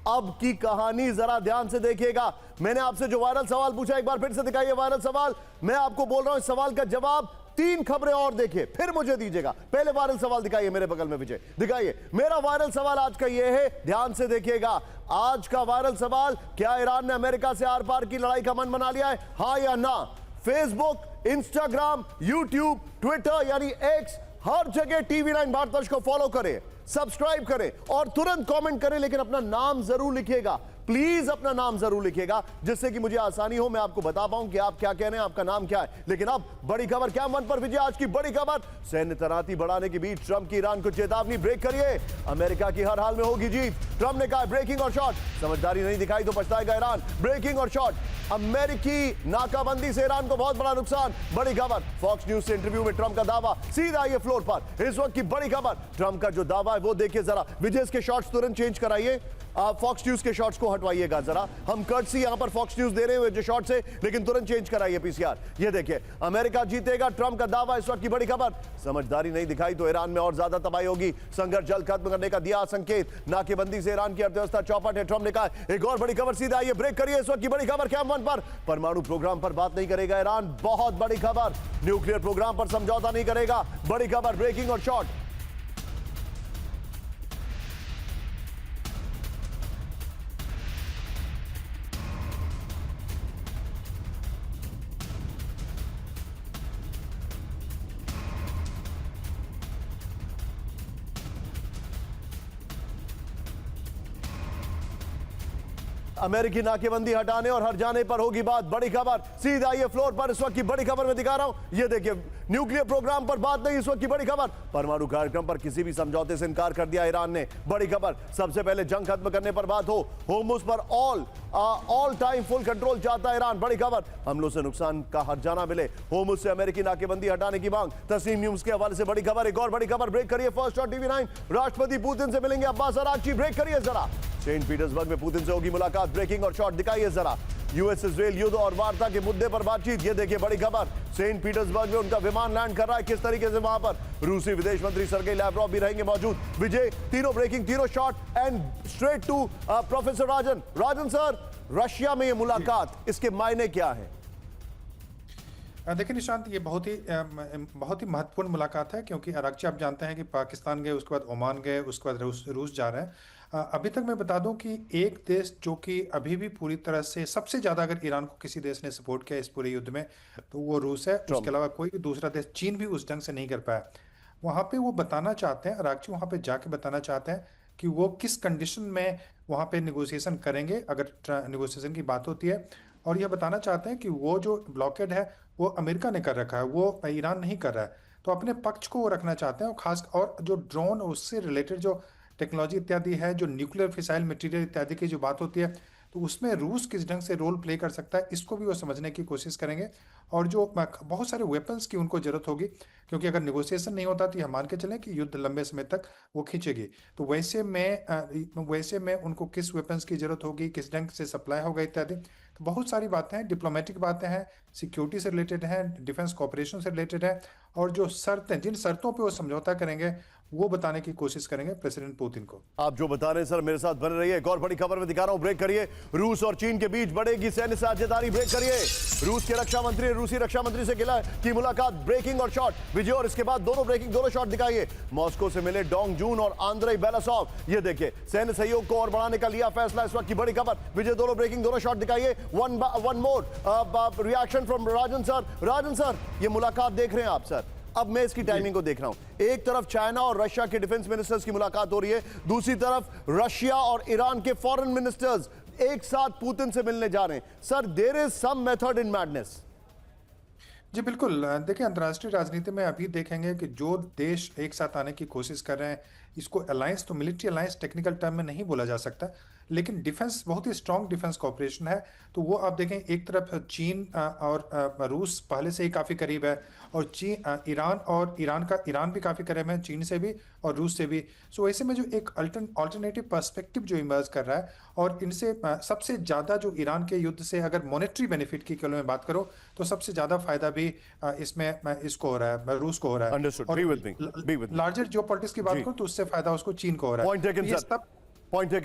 अब की कहानी जरा ध्यान से देखिएगा। मैंने आपसे जो वायरल सवाल पूछा, एक बार फिर से दिखाइए वायरल सवाल। मैं आपको बोल रहा हूं इस सवाल का जवाब 3 खबरें और देखिए, फिर मुझे दीजिएगा। पहले वायरल सवाल दिखाइए, मेरे बगल में विजय दिखाइए। मेरा वायरल सवाल आज का यह है, ध्यान से देखिएगा। आज का वायरल सवाल, क्या ईरान ने अमेरिका से आर पार की लड़ाई का मन बना लिया है, हां या ना? फेसबुक, इंस्टाग्राम, यूट्यूब, ट्विटर यानी एक्स, हर जगह TV9 भारतवर्ष को फॉलो करें, सब्सक्राइब करें और तुरंत कमेंट करें, लेकिन अपना नाम जरूर लिखिएगा। प्लीज अपना नाम जरूर लिखिएगा, जिससे कि मुझे आसानी हो, मैं आपको बता पाऊं कि आप क्या कह रहे हैं, आपका नाम क्या है। लेकिन अब बड़ी खबर क्या मन पर विजय, आज की बड़ी खबर, सैन्य तैनाती बढ़ाने के बीच ट्रंप की ईरान को चेतावनी, ब्रेक करिए, अमेरिका की हर हाल में होगी जीत। ट्रंप ने कहा ब्रेकिंग और शॉट, समझदारी नहीं दिखाई तो पछताएगा ईरान। ब्रेकिंग और शॉट, अमेरिकी नाकाबंदी से ईरान को बहुत बड़ा नुकसान। बड़ी खबर, फॉक्स न्यूज से इंटरव्यू में ट्रंप का दावा, सीधा आइए फ्लोर पर। इस वक्त की बड़ी खबर, ट्रंप का जो दावा है वो देखिए जरा। विजय इसके शॉट्स तुरंत चेंज कराइए, फॉक्स न्यूज के शॉट्स को हटवाइएगा जरा। हम कर्टसी यहां पर फॉक्स न्यूज दे रहे हैं जो शॉट्स है, लेकिन तुरंत चेंज कराइए पीसीआर। ये देखिए, अमेरिका जीतेगा, ट्रंप का दावा, इस वक्त की बड़ी खबर। समझदारी नहीं दिखाई तो ईरान में और ज्यादा तबाही होगी, संघर्ष जल्द खत्म करने का दिया संकेत, नाकेबंदी से ईरान की अर्थव्यवस्था चौपट है, ट्रंप ने कहा। एक और बड़ी खबर, सीधा आइए ब्रेक करिए, इस वक्त की बड़ी खबर क्या मन पर, परमाणु प्रोग्राम पर बात नहीं करेगा ईरान, बहुत बड़ी खबर, न्यूक्लियर प्रोग्राम पर समझौता नहीं करेगा। बड़ी खबर, ब्रेकिंग और शॉट। अमेरिकी नाकेबंदी हटाने और हर जाने पर होगी बात, बड़ी खबर, सीधा आइए फ्लोर पर। इस वक्त की बड़ी खबर मैं दिखा रहा हूं, ये देखिए, न्यूक्लियर प्रोग्राम पर बात नहीं, इस वक्त की बड़ी खबर, परमाणु कार्यक्रम पर किसी भी समझौते से इनकार कर दिया ईरान ने। बड़ी खबर, सबसे पहले जंग खत्म करने पर बात हो, होर्मुज पर ऑल टाइम फुल कंट्रोल चाहता है ईरान। बड़ी खबर, हमलों से नुकसान का हर्जाना मिले, होर्मुज से अमेरिकी नाकेबंदी हटाने की मांग। तस्नीम न्यूज के हवाले से बड़ी खबर, एक और बड़ी खबर, ब्रेक करिए फर्स्ट और TV9, राष्ट्रपति पुतिन से मिलेंगे अब्बास अरागची, ब्रेक करिए जरा। सेंट पीटर्सबर्ग में पुतिन से होगी मुलाकात, ब्रेकिंग और शॉट दिखाइए जरा। यूएस इजरायल युद्ध और वार्ता के मुद्दे पर बातचीत, ये देखिए बड़ी खबर, सेंट पीटर्सबर्ग में उनका विमान लैंड कर रहा है, किस तरीके से वहां पर रूसी विदेश मंत्री सर्गेई लैवरोव भी रहेंगे मौजूद। विजय, तीनों ब्रेकिंग, तीनों shot and straight to professor Rajan. Rajan sir, Russia में ये मुलाकात, इसके मायने क्या है? देखिए निशांत, ये बहुत ही महत्वपूर्ण मुलाकात है, क्योंकि अरागची आप जानते हैं कि पाकिस्तान गए, उसके बाद ओमान गए, उसके बाद रूस जा रहे हैं। अभी तक मैं बता दूं कि एक देश जो कि अभी भी पूरी तरह से सबसे ज्यादा अगर ईरान को किसी देश ने सपोर्ट किया इस पूरे युद्ध में तो वो रूस है। उसके अलावा कोई भी दूसरा देश, चीन भी उस ढंग से नहीं कर पाया। वहां पे वो बताना चाहते हैं, अरागची वहां पे जाके बताना चाहते हैं कि वो किस कंडीशन में वहां पे निगोसिएशन करेंगे अगर निगोसिएशन की बात होती है। और यह बताना चाहते हैं कि वो जो ब्लॉकेड है वो अमेरिका ने कर रखा है, वो ईरान नहीं कर रहा है। तो अपने पक्ष को वो रखना चाहते हैं, और खास और जो ड्रोन उससे रिलेटेड जो टेक्नोलॉजी इत्यादि है, जो न्यूक्लियर फिसाइल मटेरियल इत्यादि की जो बात होती है, तो उसमें रूस किस ढंग से रोल प्ले कर सकता है, इसको भी वो समझने की कोशिश करेंगे। और जो बहुत सारे वेपन्स की उनको जरूरत होगी, क्योंकि अगर नेगोशिएशन नहीं होता तो यह मान के चलें कि युद्ध लंबे समय तक वो खींचेगी। तो वैसे में उनको किस वेपन्स की जरूरत होगी, किस ढंग से सप्लाई होगा इत्यादि, तो बहुत सारी बातें हैं, डिप्लोमेटिक बातें हैं, सिक्योरिटी से रिलेटेड हैं, डिफेंस कॉपरेशन से रिलेटेड है। और जो शर्तें, जिन शर्तों पे वो समझौता करेंगे वो बताने की कोशिश करेंगे प्रेसिडेंट पुतिन को। आप जो बता रहे हैं सर, मेरे साथ बने रहिए। एक और बड़ी खबर में दिखा रहा हूं, ब्रेक करिए। रूस और चीन के बीच बढ़ेगी सैन्य साझेदारी, ब्रेक करिए। रूस के रक्षा मंत्री, रूसी रक्षा मंत्री से की मुलाकात, ब्रेकिंग और शॉट विजय। और इसके बाद दोनों ब्रेकिंग, दोनों शॉट दिखाइए। मॉस्को से मिले डोंग जून और आंद्रेई बेलासोव, ये देखिए, सैन्य सहयोग को और बढ़ाने का लिया फैसला, इस वक्त की बड़ी खबर। विजय, दोनों ब्रेकिंग, दोनों शॉट दिखाइए। One more reaction from Rajan sir. Rajan sir, ये मुलाकात देख रहे हैं आप सर, अब मैं इसकी टाइमिंग को देख रहा हूं। एक तरफ चाइना और रशिया के डिफेंस मिनिस्टर्स की मुलाकात हो रही है, दूसरी तरफ रशिया और ईरान के फॉरेन मिनिस्टर्स एक साथ पुतिन से मिलने जा रहे हैं। Sir, there is some method in madness. जी बिल्कुल, देखिए अंतर्राष्ट्रीय राजनीति में अभी देखेंगे कि जो देश एक साथ आने की कोशिश कर रहे हैं, इसको अलायंस, तो मिलिट्री अलायंस टेक्निकल टर्म में नहीं बोला जा सकता, लेकिन डिफेंस, बहुत ही स्ट्रॉन्ग डिफेंस कॉपरेशन है। तो वो आप देखें, एक तरफ चीन और रूस पहले से ही काफ़ी करीब है, और ईरान भी काफ़ी करीब है, चीन से भी और रूस से भी। सो ऐसे में जो एक अल्टरनेटिव पर्सपेक्टिव जो इमर्ज कर रहा है, और इनसे सबसे ज़्यादा जो ईरान के युद्ध से अगर मॉनेटरी बेनिफिट की केवल मैं बात करूँ तो सबसे ज़्यादा फायदा भी इसमें इसको हो रहा है, रूस को हो रहा है। और लार्जर जियोपॉलिटिक्स की बात करूँ तो उससे फायदा उसको चीन को हो रहा है। Point taken sir, point taken.